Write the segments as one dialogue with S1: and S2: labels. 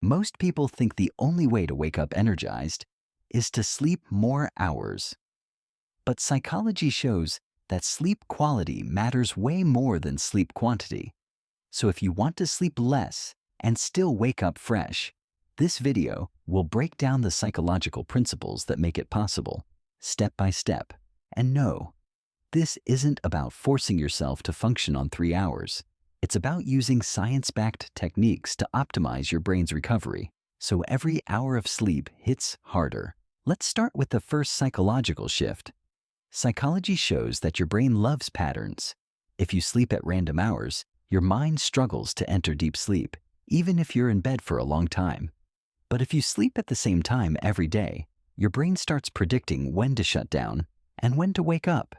S1: Most people think the only way to wake up energized is to sleep more hours. But psychology shows that sleep quality matters way more than sleep quantity. So if you want to sleep less and still wake up fresh, this video will break down the psychological principles that make it possible, step by step. And no, this isn't about forcing yourself to function on 3 hours. It's about using science-backed techniques to optimize your brain's recovery, so every hour of sleep hits harder. Let's start with the first psychological shift. Psychology shows that your brain loves patterns. If you sleep at random hours, your mind struggles to enter deep sleep, even if you're in bed for a long time. But if you sleep at the same time every day, your brain starts predicting when to shut down and when to wake up.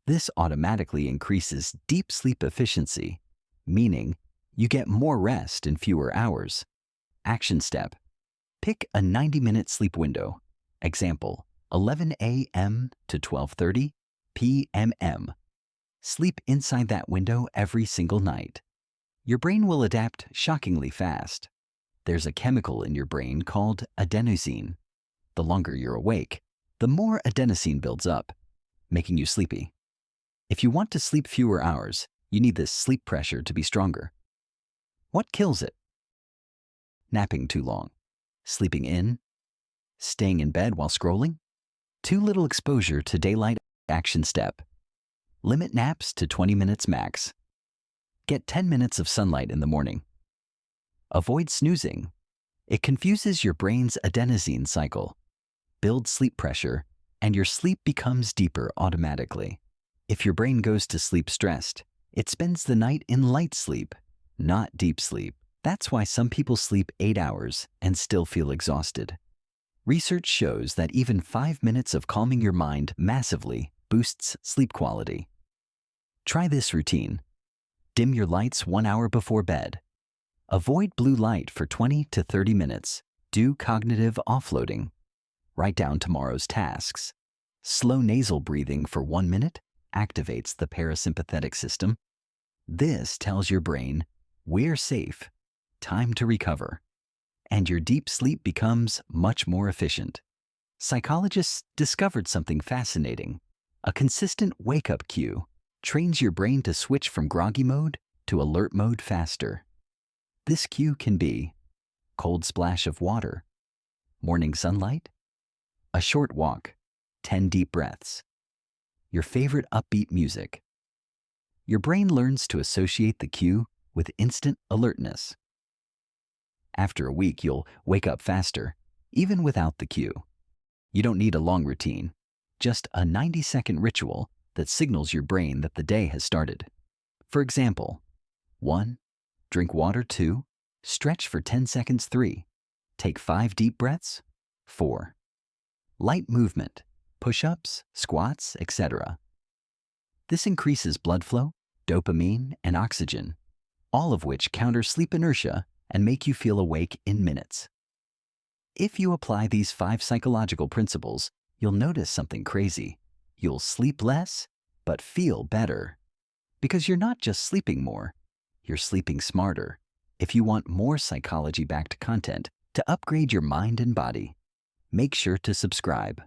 S1: This automatically increases deep sleep efficiency, meaning you get more rest in fewer hours. Action step: pick a 90-minute sleep window. Example, 11 a.m. to 12:30 p.m. Sleep inside that window every single night. Your brain will adapt shockingly fast. There's a chemical in your brain called adenosine. The longer you're awake, the more adenosine builds up, making you sleepy. If you want to sleep fewer hours, you need this sleep pressure to be stronger. What kills it? Napping too long, sleeping in, staying in bed while scrolling, too little exposure to daylight. Action step: limit naps to 20 minutes max. Get 10 minutes of sunlight in the morning. Avoid snoozing. It confuses your brain's adenosine cycle, builds sleep pressure, and your sleep becomes deeper automatically. If your brain goes to sleep stressed, it spends the night in light sleep, not deep sleep. That's why some people sleep 8 hours and still feel exhausted. Research shows that even 5 minutes of calming your mind massively boosts sleep quality. Try this routine. Dim your lights 1 hour before bed. Avoid blue light for 20 to 30 minutes. Do cognitive offloading. Write down tomorrow's tasks. Slow nasal breathing for 1 minute activates the parasympathetic system. This tells your brain, we're safe, time to recover. And your deep sleep becomes much more efficient. Psychologists discovered something fascinating. A consistent wake-up cue trains your brain to switch from groggy mode to alert mode faster. This cue can be cold splash of water, morning sunlight, a short walk, 10 deep breaths, your favorite upbeat music. Your brain learns to associate the cue with instant alertness. After a week, you'll wake up faster, even without the cue. You don't need a long routine, just a 90-second ritual that signals your brain that the day has started. For example, 1. Drink water. 2. Stretch for 10 seconds. 3. Take 5 deep breaths. 4. Light movement, push-ups, squats, etc. This increases blood flow, dopamine, and oxygen, all of which counter sleep inertia and make you feel awake in minutes. If you apply these 5 psychological principles, you'll notice something crazy. You'll sleep less, but feel better. Because you're not just sleeping more, you're sleeping smarter. If you want more psychology-backed content to upgrade your mind and body, make sure to subscribe.